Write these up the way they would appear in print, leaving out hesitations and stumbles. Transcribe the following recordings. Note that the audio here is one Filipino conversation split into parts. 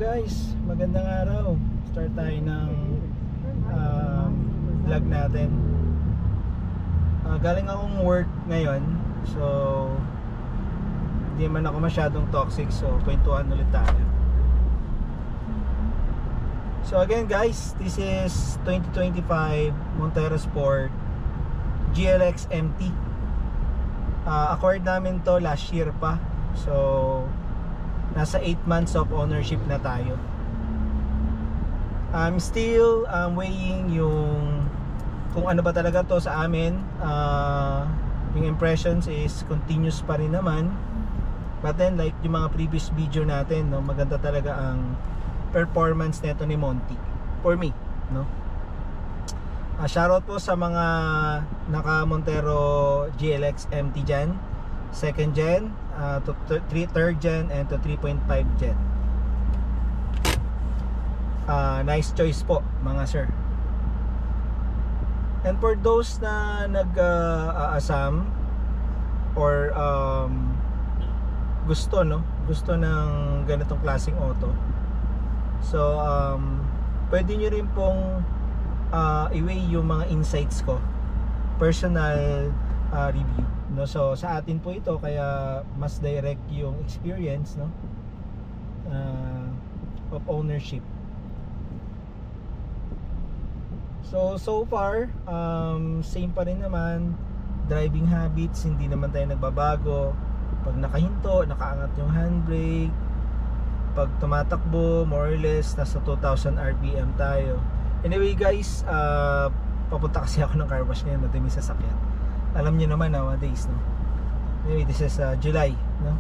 guys, magandang araw. Start tayo ng vlog natin. Galing akong work ngayon, so hindi man ako masyadong toxic, so kwentuhan ulit tayo. So again guys, this is 2025 Montero Sport GLX MT. Acquired namin to last year pa, so nasa 8 months of ownership na tayo. I'm still weighing yung kung ano ba talaga to sa amin. Yung impressions is continuous pa rin naman, but then like yung mga previous video natin, no, maganda talaga ang performance nito ni Monty for me, no. Shoutout po sa mga naka Montero GLX MT dyan, 2nd gen to 3rd gen and to 3.5 gen. Nice choice po mga sir. And for those na nag-aasam or gusto ng ganitong klaseng auto, so pwede nyo rin pong i-weigh yung mga insights ko, personal review, no? So sa atin po ito, kaya mas direct yung experience, no, of ownership. So far same pa rin naman. Driving habits, hindi naman tayo nagbabago. Pag nakahinto, nakaangat yung handbrake. Pag tumatakbo, more or less nasa 2,000 RPM tayo. Anyway guys, papunta kasi ako ng car wash ngayon, madami sasakyan. Alam niyo naman nowadays, no. Anyway, this is July, no.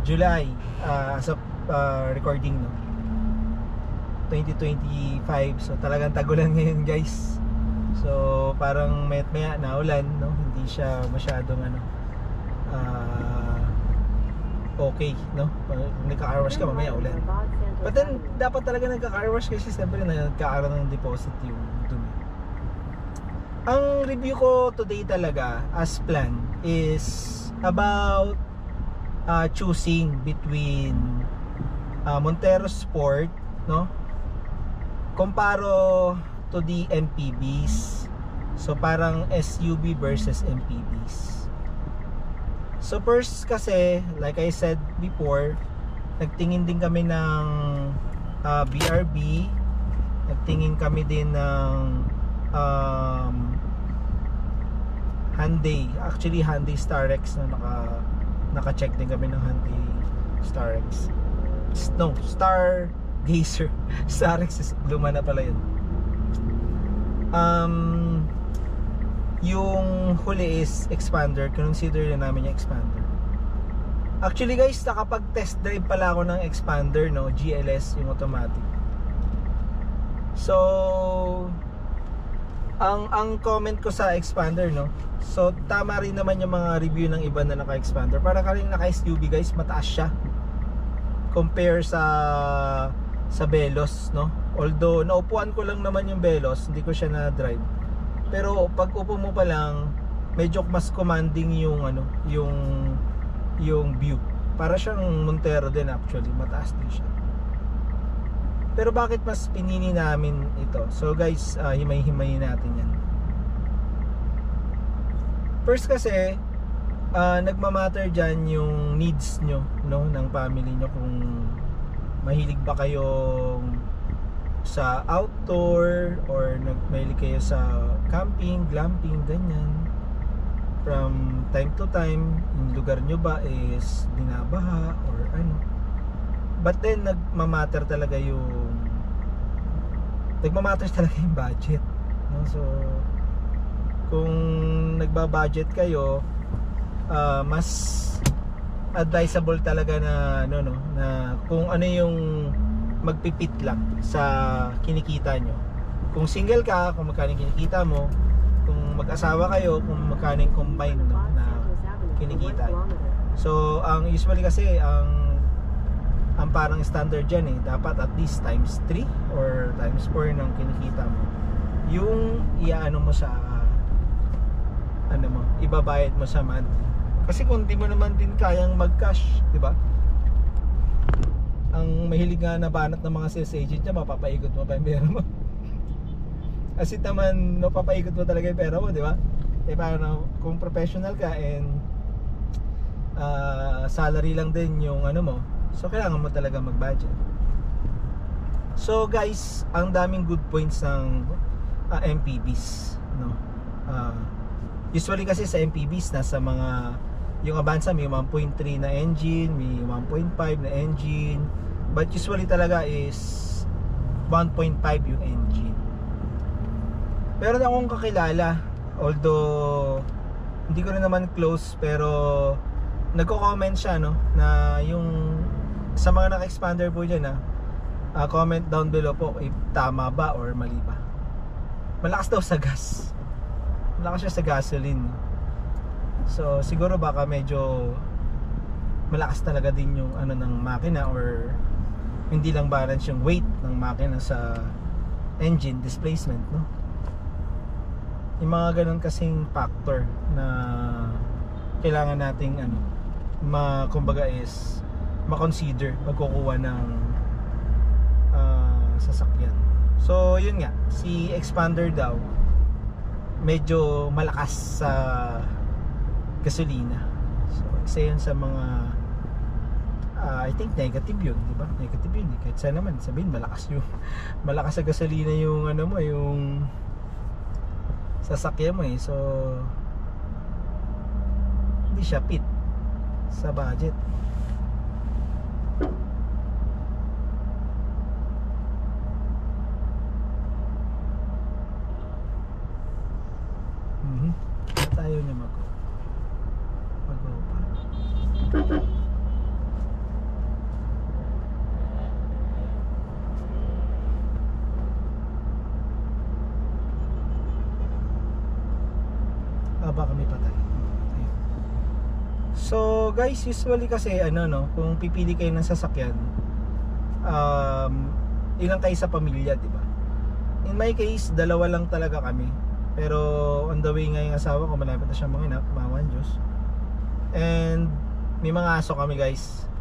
July as of recording, no, 2025. So talagang tagulan ngayon guys. So parang maya na ulan, no. Hindi siya masyadong okay, no. Pag nagka-car wash ka, mamaya ulan. But then dapat talaga nagka-car wash kasi siyempre nagkakaroon ng deposit yung dumi. Ang review ko today talaga as planned is about choosing between Montero Sport, no, comparo to the MPVs. So parang SUV versus MPVs. So first kasi, like I said before, nagtingin din kami ng BRB, nagtingin kami din ng Hyundai. Actually Hyundai Starex, na naka-check din kami ng Hyundai Starex. No, Stargazer. Starex is luma na pala yun. Yung huli is Expander. Consider na namin yung Expander. Actually guys, nakapag-test drive pala ako ng Expander, no, GLS, yung automatic. So ang comment ko sa Expander, no, so tama rin naman yung mga review ng iba na naka-Expander. Para ka rin naka-SUV guys, mataas siya compare sa Veloz, no. Although naupuan ko lang naman yung Veloz, hindi ko siya na-drive. Pero pag upo mo pa lang, medyo mas commanding yung yung view. Para siyang Montero din actually, mataas din siya. Pero bakit mas pinili namin ito? So guys, himay-himayin natin yan. First kasi, nagmamatter dyan yung needs nyo, no, ng family nyo. Kung mahilig ba kayong sa outdoor or mahilig kayo sa camping, glamping, ganyan. From time to time, yung lugar nyo ba is binabaha or ano. But then nagmamatter talaga yung budget, no? So kung nagbabudget kayo, mas advisable talaga na na kung ano yung magpipit lang sa kinikita nyo. Kung single ka, kung magkano kinikita mo. Kung mag-asawa kayo, kung magkano yung combined, no, na kinikita. So usually kasi ang parang standard dyan dapat at least times 3 or times 4 ng kinikita mo yung iaano mo sa ibabayad mo sa monthly. Kasi kung di mo naman din kayang mag-cash, di ba? ang mahilig nga na banat ng mga sales agent niya, mapapaikot mo pa yung pera mo. Kasi naman, mapapaikot mo talaga yung pera mo, di ba? Eh paano, kung professional ka and salary lang din yung ano mo, so kailangan mo talaga mag-budget. So guys, ang daming good points ng MPVs, no? Usually kasi sa MPVs nasa mga, yung Avanza may 1.3 na engine, may 1.5 na engine, but usually talaga is 1.5 yung engine. Meron akong kakilala, although hindi ko rin naman close, pero nagko-comment siya, no, na yung sa mga naka-expander po dyan, comment down below po if tama ba or mali ba. Malakas daw sa gas, malakas siya sa gasoline. So siguro baka medyo malakas talaga din yung ano ng makina, or hindi lang balance yung weight ng makina sa engine displacement, no? Yung mga ganun kasing factor na kailangan nating ano, kumbaga is ma-consider pag kukuha ng sasakyan. So yun nga, si expander daw medyo malakas sa gasolina. So isa yun sa mga I think negative yun, di ba? Negative yun eh. Kahit saan naman sabihin malakas yung malakas sa gasolina yung ano mo, yung sasakyan mo eh. So hindi siya fit sa budget. Tayo niya mag-go pa. Baka may patay. So guys, usually kasi ano, no, kung pipili kayo ng sasakyan, ilang kayo sa pamilya, di ba? In my case, dalawa lang talaga kami. Pero on the way nga yung asawa ko, malapit na siyang manginak, mawan Diyos. And may mga aso kami guys,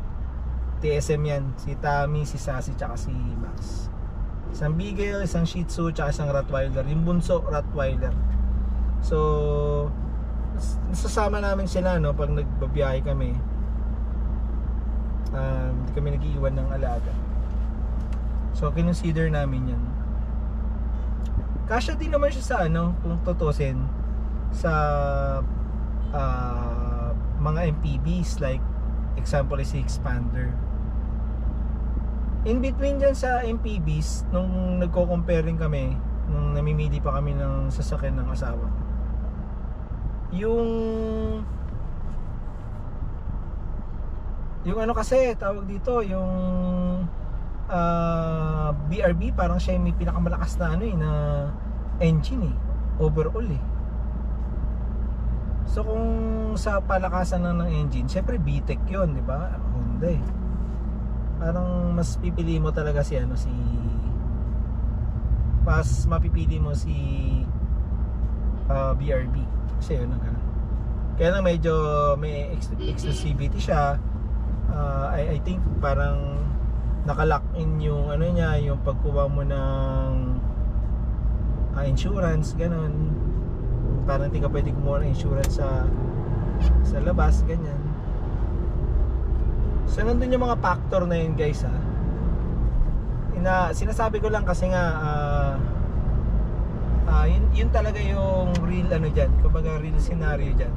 TSM yan, si Tammy, si Sassy, tsaka si Max. Isang Beagle, isang Shih Tzu, tsaka isang Rottweiler. Yung bunso, Rottweiler. So nasasama namin sila, no, pag nagbabiyahe kami. Hindi kami nag-iiwan ng alaga. So kinonsider namin yan. Kasya din naman siya sa ano, kung tutusin sa mga MPVs, like example is si expander. In between dyan sa MPVs, nung nagko-comparing kami, nung namimili pa kami ng sasakyan ng asawa, yung ano kasi tawag dito, yung BRB, parang siya may pinakamalakas na ano eh, na engine eh, overall eh. So kung sa palakasan lang ng engine, syempre VTEC yun, di ba? Honda eh. Parang mas pipili mo talaga si ano, mas mapipili mo si BRB kasi yun ang ganun. Kaya lang medyo may exclusivity siya. I think parang nakalock in yung ano niya, yung pagkuha mo ng insurance, ganun. Parang hindi ka pwede kumuha ng insurance sa labas, ganyan. So nandun yung mga factor na yun guys, ha. Sinasabi ko lang kasi nga yun talaga yung real ano dyan, kumbaga real scenario dyan.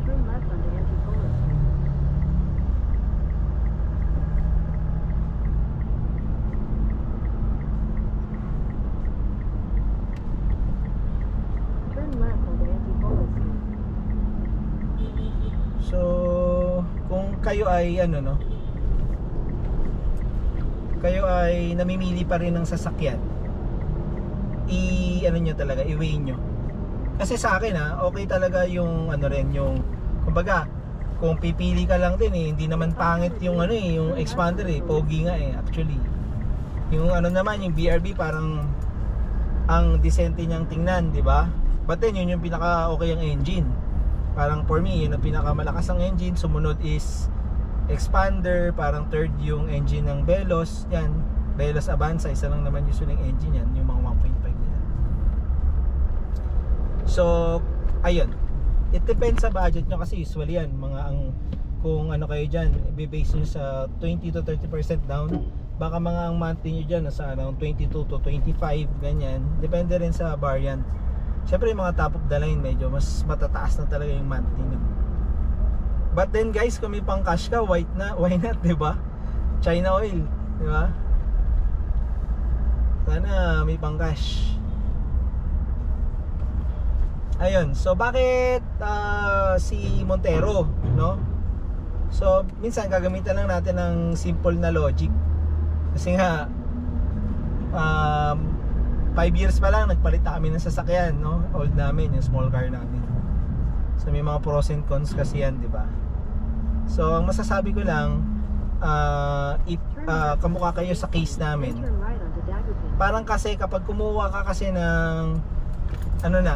So kung kayo ay ano, no, kayo ay namimili pa rin ng sasakyan, ano nyo talaga, i-weigh nyo. Kasi sa akin okay talaga yung ano rin, yung kumbaga kung pipili ka lang din hindi naman pangit yung ano yung expander pogi nga actually. Yung ano naman, yung BRB parang ang decente niyang tingnan, di ba? But then yun yung pinaka okay ang engine. Parang for me, yun ang pinakamalakas ang engine. Sumunod is expander, parang third yung engine ng Veloz. Yan, Veloz Avanza, isa lang naman usually yung engine yan, yung mga 1.5 nila. So ayun, it depends sa budget nyo kasi usually yan mga kung ano kayo dyan, i-base nyo sa 20 to 30% down. Baka mga ang monthly nyo dyan nasa around 22 to 25, ganyan. Depende rin sa variant. Siyempre yung mga top of the line medyo mas matataas na talaga yung monthly nyo. But then guys, kung may pang cash ka, why not, diba? China oil, diba? Sana may pang cash. Ayun, so bakit si Montero, no? So minsan gagamitan lang natin ng simple na logic. Kasi nga 5 years pa lang nagpalit na kami ng sasakyan, no? Old namin, yung small car namin. So may mga pros and cons kasi yan, di ba? So ang masasabi ko lang, kamukha kayo sa case namin. Parang kasi kapag kumuha ka kasi ng ano na,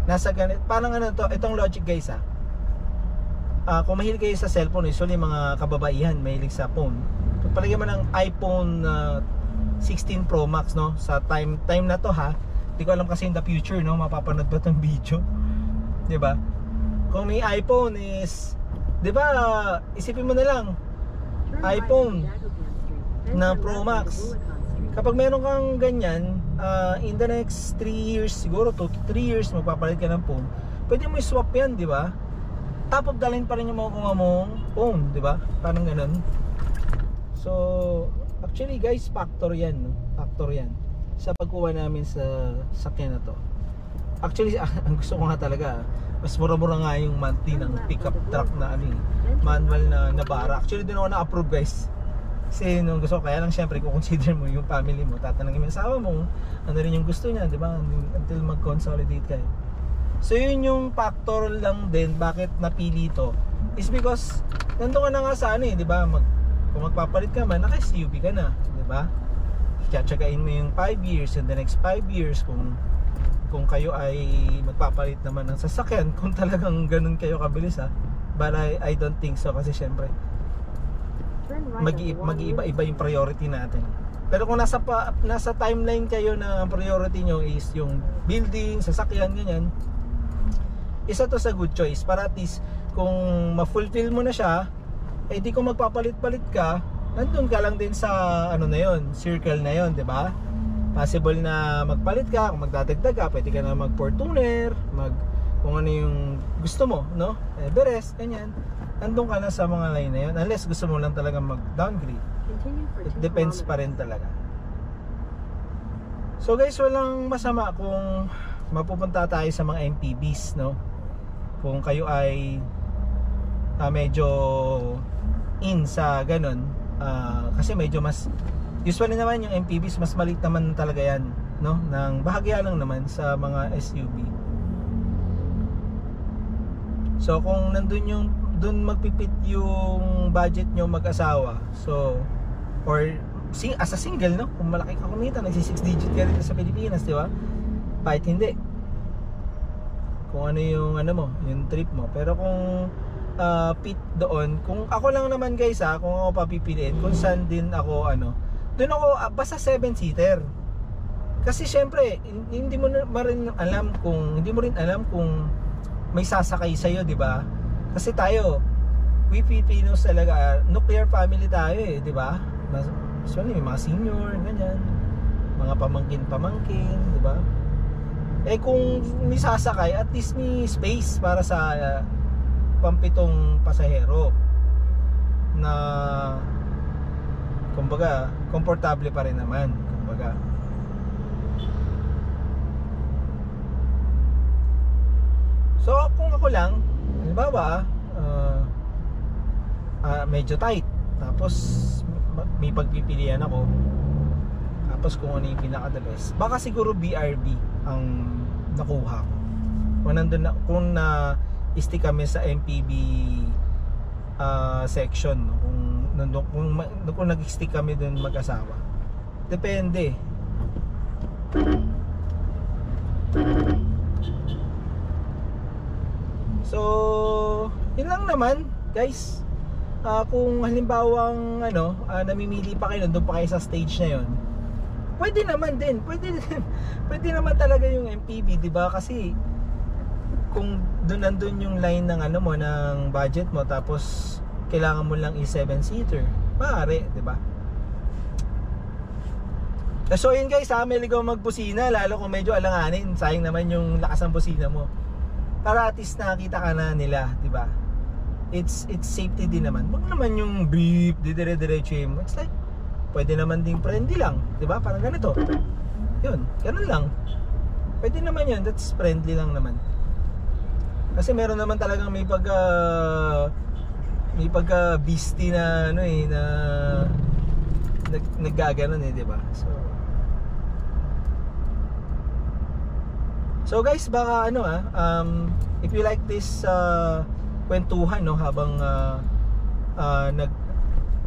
nasa ganit, parang ano to, itong logic guys kung mahilig kayo sa cellphone, usually mga kababaihan mahilig sa phone. Pagpalagyan mo ng iPhone 16 Pro Max, no? Sa time na to ha. Hindi ko alam kasi in the future, no? Mapapanood ba tong video? 'Di ba? Kung may iPhone is, 'di ba? Isipin mo na lang iPhone na Pro Max. Kapag meron kang ganyan, in the next 3 years, siguro 2 to 3 years magpapalit ka ng phone. Pwede mo i-swap 'yan, 'di ba? Top of the line pa rin yung makukuha mong phone, 'di ba? Parang ganoon. So, actually guys, factor yan, no? Factor yan sa pagkuha namin sa sakyan na to. Actually, ang gusto ko nga talaga, mas mura-mura nga yung monthly ng pickup truck na manual na Navara. Actually, din ako na-approve guys. Kasi nung gusto ko, kaya lang syempre kung consider mo yung family mo, tatanungin mo yung asawa mo, ano rin yung gusto niya, di ba? Until mag-consolidate kayo. So yun yung factor lang din bakit napili to. Is because, nandun ka na nga sa di ba? Kung magpapalit ka man, naka-SUV ka na, di ba? Tsatsagain mo yung 5 years and the next 5 years kung kayo ay magpapalit naman ng sasakyan, kung talagang ganun kayo kabilis but I don't think so kasi syempre mag-iiba-iba yung priority natin. Pero kung nasa timeline kayo na ang priority nyo is yung building, sasakyan, ganyan, isa to sa good choice para at least kung ma-fulfill mo na siya, eh di kung magpapalit-palit ka, nandun ka lang din sa na yon, circle na yon, 'di ba? Possible na magpalit ka, kung magdadagdag ka, pwede ka na mag-Fortuner, kung ano yung gusto mo, no? Everest, ganyan. Nandun ka na sa mga line na yon, unless gusto mo lang talaga mag-downgrade. It depends pa rin talaga. So guys, walang masama kung mapupunta tayo sa mga MPVs, no? Kung kayo ay medyo in sa ganun, kasi medyo mas usually naman yung MPVs mas maliit naman talaga yan, no? Nang bahagya lang naman sa mga SUV. So kung nandun dun magpipit yung budget nyo mag-asawa, so or as a single, no? Kung malaki ka kumita, nagsi 6 digit ka rin sa Pilipinas, di ba? Kahit hindi, kung ano yung yung trip mo. Pero kung pit doon, kung ako lang naman guys kung ako papipiliin, kung saan din ako doon ako basta 7-seater. Kasi syempre hindi mo rin alam kung may sasakay sa iyo, di ba? Kasi tayo, we Filipinos talaga, nuclear family tayo di ba? So may mga senior, ganyan, mga pamangkin, di ba? Kung may sasakay, at least may space para sa pampitong pasahero na kumbaga komportable pa rin naman, kumbaga. So kung ako lang, halimbawa medyo tight, tapos may pagpipilian ako, tapos kung ano yung pinaka the best, baka siguro BRB ang nakuha ko. Kung stick kami sa MPV section, kung nag-stick kami dun mag-asawa, depende. So yun lang naman guys. kung halimbawang namimili pa kayo, doon pa kayo sa stage na yon, pwede naman din, pwede naman talaga yung MPV, di ba? Kasi kung nandun yung line ng mo, ng budget mo, tapos kailangan mo lang i-7-seater, maaari, di ba? So yun guys, may ligaw magbusina, lalo kung medyo alanganin, sayang naman yung lakas ng busina mo. Para at least nakakita ka na nila, di ba? It's safety din naman. Wag naman yung beep, dire-diretso mo. It's like, pwede naman ding friendly lang, di ba? Parang ganito. Yun, ganun lang. Pwede naman yun, that's friendly lang naman. Kasi meron naman talagang may pagka beastie na na naggaganon di ba? So guys, baka if you like this kwentuhan habang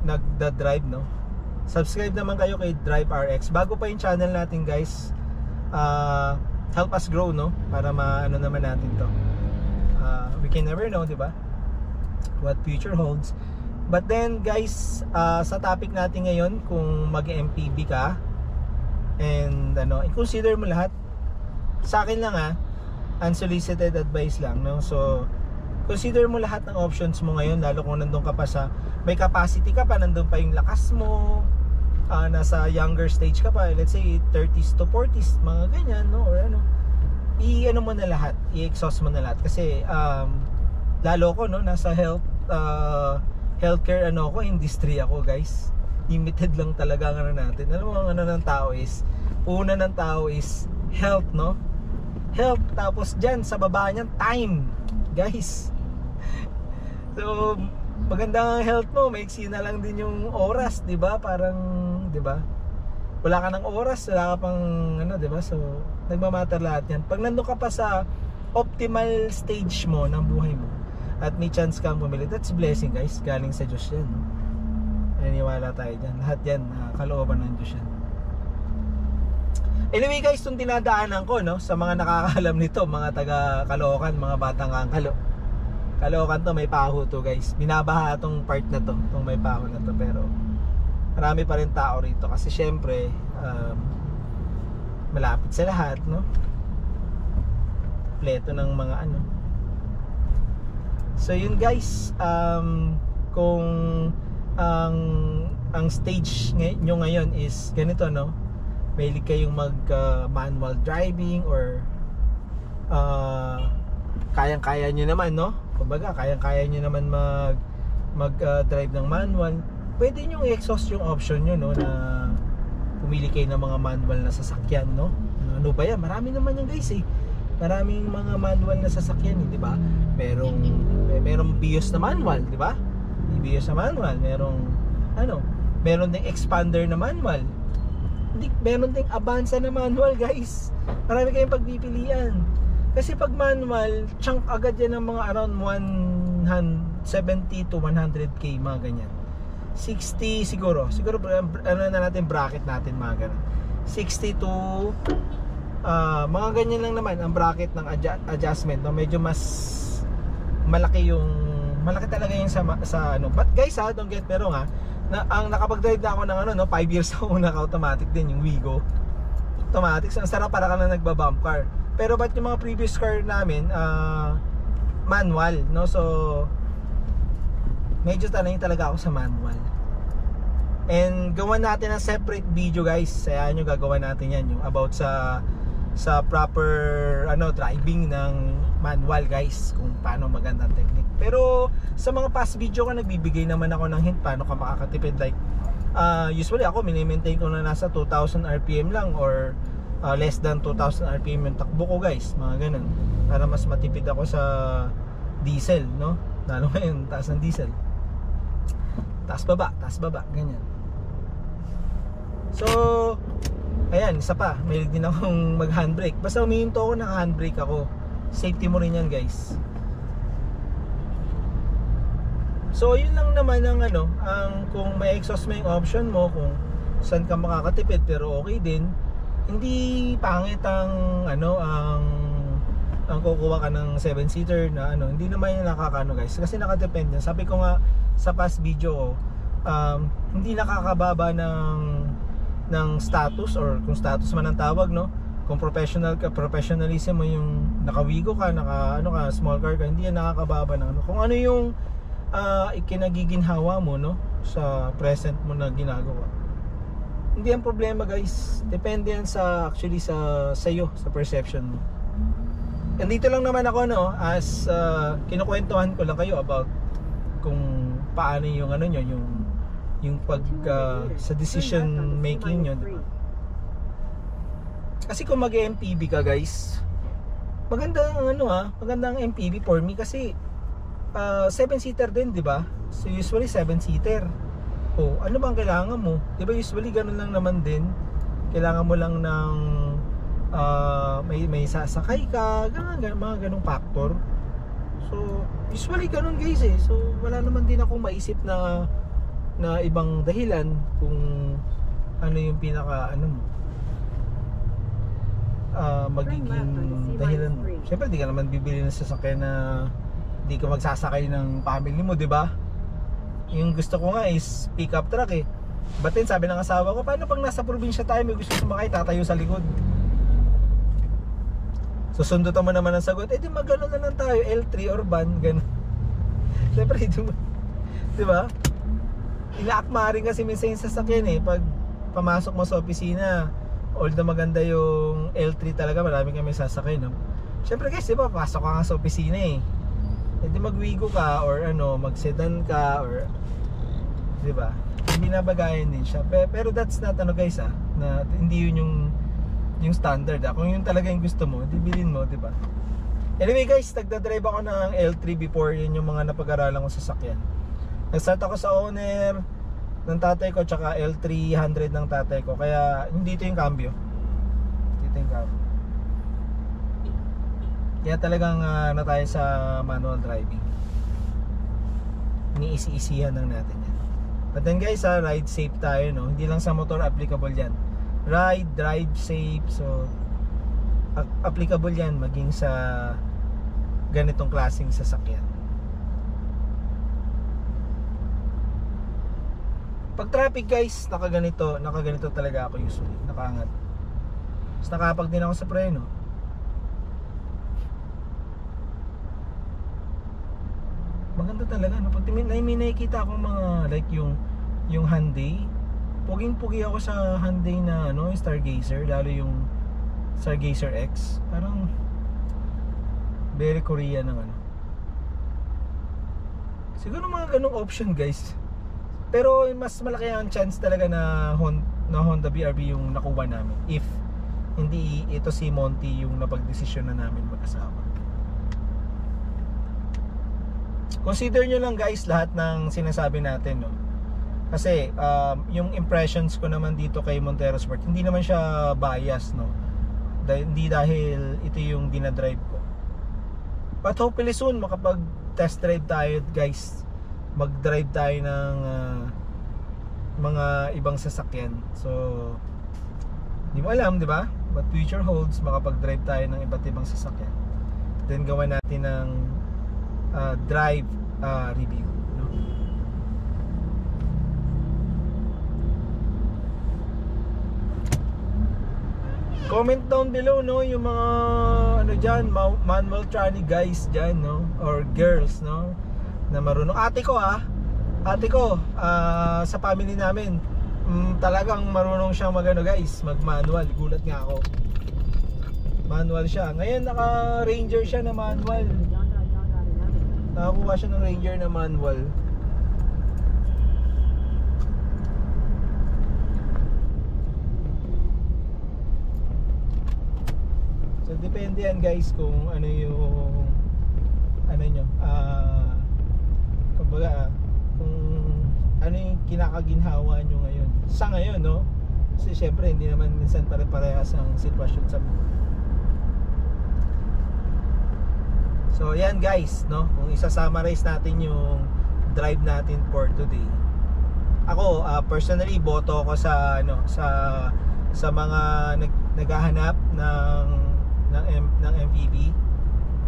nagda-drive subscribe naman kayo kay Drive RX. Bago pa yung channel natin guys, help us grow para naman natin to. We can never know, di ba, what future holds. But then guys, sa topic natin ngayon, kung mag-MPV ka and i-consider mo lahat. Sa akin lang unsolicited advice lang, so consider mo lahat ng options mo ngayon, lalo kung nandun ka pa sa may capacity ka pa, nandun pa yung lakas mo, nasa younger stage ka pa, let's say 30s to 40s, mga ganyan, or mo na lahat, i-exhaust mo na lahat. Kasi lalo ko nasa healthcare industry ako guys. Limited lang talaga natin. Alam mo ng tao is, una ng tao is health, health, tapos dyan sa baba niyan time, guys. So maganda ang health mo, maiksi na lang din yung oras, di ba? Parang, di ba, wala ka ng oras, wala ka pang di ba? So nagmamatter lahat yan. Pag nandun ka pa sa optimal stage mo ng buhay mo at may chance kang bumili, that's blessing guys, galing sa Diyos yan. Naniniwala tayo dyan. Lahat yan, kalooban ng Diyos yan. Anyway guys, itong dinadaanan ko sa mga nakakaalam nito, mga taga Caloocan, mga batang Caloocan to, may paho to guys. Binabaha itong part na to, itong may paho na to, pero marami pa rin tao rito kasi syempre malapit sa lahat, pleto ng mga So yun guys, kung ang stage nyo ngayon is ganito, mahilig kayong mag manual driving, or kayang-kaya nyo naman, kumbaga kayang-kaya nyo naman mag drive ng manual, pwede nyo i-exhaust yung option nyo, na pumili kayo ng mga manual na sasakyan, ano ba yan, marami naman yan guys maraming mga manual na sasakyan, di ba? Merong BIOS na manual, di ba? May BIOS na manual, meron ding expander na manual, meron ding Avanza na manual guys. Marami kayong pagpipilian. Kasi pag manual, chunk agad yan ng mga around 170 to 100k, mga ganyan. 60 siguro na natin, bracket natin, mga ganyan. 60 to mga ganyan lang naman ang bracket ng adjustment, medyo mas malaki talaga yung sa but guys don't get me wrong ang nakapag-drive na ako ng 5 years ako naka-automatic din yung Wigo automatic, so ang sarap, para ka na nagbabump car. Pero but yung mga previous car namin manual, so medyo tanay talaga ako sa manual. And gawan natin ang separate video guys, kaya nyo gagawa natin yan, yung about sa proper driving ng manual guys, kung paano magandang technique. Pero sa mga past video ko, nagbibigay naman ako ng hint paano ka makakatipid. Like usually ako mini-maintain ko na nasa 2,000 RPM lang, or less than 2,000 RPM yung takbo ko guys, mga ganun, para mas matipid ako sa diesel, lalo ngayon taas ng diesel, taas baba, ganyan. So ayan, isa pa, may din akong mag handbrake. Basta umihinto ako, naka handbrake ako. Safety mo rin yan guys. So yun lang naman ang kung may exhaust mo yung option mo, kung saan ka makakatipid pero okay din. Hindi pangit ang ang kukuha ka ng 7-seater na ano, hindi naman yung nakakano guys, kasi nakadepende. Sabi ko nga sa past video, hindi nakakababa ng status, or kung status man ang tawag, no? Kung professional ka, professionalism mo, yung nakawigo ka, ano ka, small car ka, hindi yan nakakababa ng ano. Kung ano yung ikinagiginhawa mo, no, sa present mo na ginagawa. Hindi ang problema guys, depende yan sa actually sa iyo, sa perception mo. Andito lang naman ako, no, as kinukwentuhan ko lang kayo about kung paano yung ano nyo, yung pag sa decision making nyo, diba? Kasi kung mag-MPV ka guys, maganda ang ano, maganda ang MPV for me kasi 7-seater din, di ba? So usually 7-seater. Oh, ano bang kailangan mo? Di ba usually ganun lang naman din. Kailangan mo lang ng may sasakay ka, mga ganung factor. So usually ganun guys eh. So wala naman din akong maisip na ibang dahilan kung ano yung pinaka ano mo, magiging dahilan mo. Siyempre di ka naman bibili ng sasakyan na di ka magsasakay ng family mo, di ba? Yung gusto ko nga is pick up truck eh. But then sabi ng asawa ko, paano pag nasa probinsya tayo, may gusto sumakay, tatayo sa likod? Susundutan mo naman ang sagot, di magano na lang tayo, L3 or van, gano'n. Siyempre, di ba? Inaakma rin kasi minsan yung sasakyan eh. Pag pamasok mo sa opisina, although maganda yung L3 talaga, marami kami sasakay, no? Siyempre guys, di ba, pasok ka nga sa opisina eh. Hindi magwigo ka or ano, mag-sedan ka or di ba? Binabagayan din siya. Pero that's not ano guys na hindi yun yung standard Kung yun talaga yung gusto mo, di bilhin mo, di ba? Anyway guys, nagda-drive ako ng L3 before, yun yung mga napag-aralan ko sa sasakyan. Nag-start ako sa owner ng tatay ko tsaka L300 ng tatay ko. Kaya hindi ito yung cambio. Dito yung cambio. Kaya talagang na tayo sa manual driving. Iniisi-isihan lang natin yan. But then guys, ride safe tayo, no? Hindi lang sa motor applicable yan. Ride, drive safe. So applicable yan maging sa ganitong klaseng sasakyan. Pag traffic guys, nakaganito talaga ako usually. Nakaangat. Tapos nakapag din ako sa preno. Maganda talaga, no? Pag may nakikita akong mga like yung Hyundai, puging-pugi ako sa Hyundai na ano, Stargazer, lalo yung Stargazer X. Parang very Korean ng ano. Siguro mga ganong option guys. Pero mas malaki ang chance talaga na Honda BRV yung nakuha namin, if hindi ito si Monty yung napagdesisyon na namin mag-asawa. Consider nyo lang guys lahat ng sinasabi natin, no? Kasi yung impressions ko naman dito kay Montero Sport, hindi naman siya bias, no? Hindi dahil ito yung dinadrive ko. But hopefully soon makapag test drive tayo guys. Mag-drive tayo ng mga ibang sasakyan. So di mo alam, di ba? But future holds, makapag-drive tayo ng iba't ibang sasakyan. Then gawan natin ng drive review, no? Comment down below, no, yung mga ano dyan, manual tranny guys dyan, no, or girls, no, na marunong. Ate ko sa family namin, talagang marunong siyang magano guys, mag-manual. Gulat nga ako, manual siya. Ngayon naka Ranger siya na manual. Nakakuha siya ng Ranger na manual. So depende yan guys kung ano yung ano nyo, kumbaga kung ano yung kinakaginhawa nyo ngayon sa ngayon, no? Kasi syempre hindi naman minsan pare-parehas ang sitwasyon sa buhay. So yan guys, no? Kung isa-summarize natin yung drive natin for today. Ako personally boto ako sa ano, sa mga naghahanap ng MPV.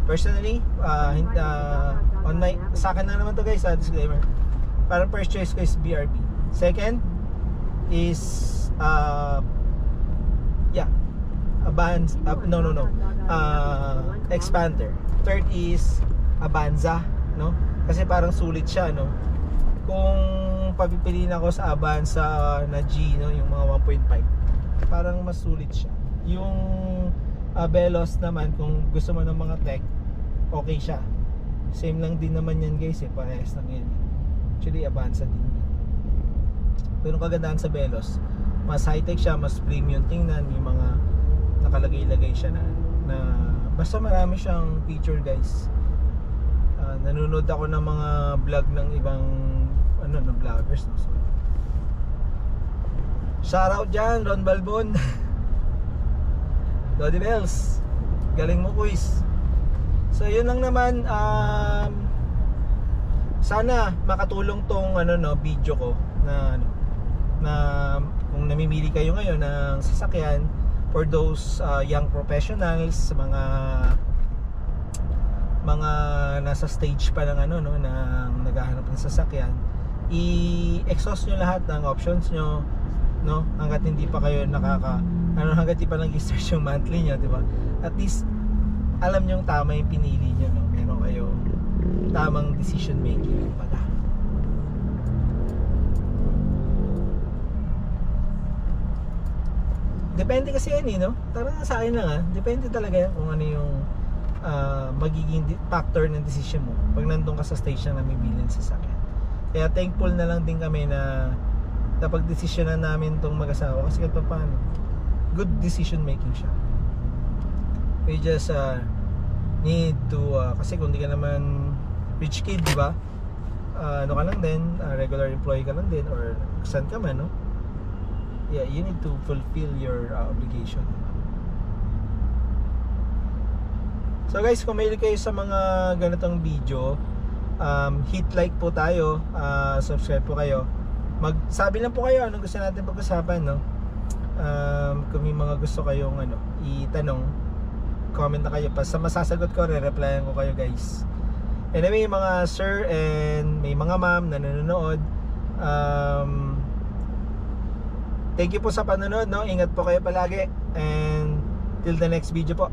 personally, on my, sa akin na naman to guys, disclaimer, parang first choice ko is BRB. Second is Expander. Third is Avanza, no? Kasi parang sulit siya, no? Kung papipiliin ako sa Avanza na G, no, yung mga 1.5, parang mas sulit siya. Yung Veloz naman, kung gusto mo ng mga tech, okay siya. Same lang din naman yan guys, parehas lang yan. Actually Avanza din. Pero kagandahan sa Veloz, mas high-tech siya, mas premium tingnan, may mga nakalagay-lagay siya na basta marami siyang feature guys. Nanonood ako ng mga vlog ng ibang ng vloggers, no? So, shoutout dyan Ron Balbon. Dodi Bells, galing mo quiz. So yun lang naman, sana makatulong tong video ko na kung namimili kayo ngayon ng sasakyan for those young professionals, mga nasa stage pa ng ng naghahanap ng sasakyan, i-exhaust nyo lahat ng options nyo, no, hangga't hindi pa kayo hangga't hindi pa nag-search yung monthly nyo, di ba? At least alam nyo yung tama yung pinili nyo, no? Meron kayo tamang decision making pala. Depende kasi yan, no? Tara sa akin lang, depende talaga yan kung ano yung magiging factor ng decision mo pag nandun ka sa stage na namimili ng sasakyan. Kaya thankful na lang din kami na napag-desisyonan namin tong mag-asawa kasi kahit paano good decision making siya. We just need to kasi kung di ka naman rich kid, di ba? Ano ka lang din, regular employee ka lang din, or saan ka man, no? Yeah, you need to fulfill your obligation. So guys, kung mahilig kayo sa mga ganitong video, hit like po tayo, subscribe po kayo. Magsabi lang po kayo anong gusto natin pag-usapan, no? Kung may mga gusto kayong itanong, comment na kayo. Basta masasagot ko, re-replyan ko kayo guys. Anyway, mga sir and may mga ma'am na nanonood, thank you po sa panonood, no? Ingat po kayo palagi, and till the next video po.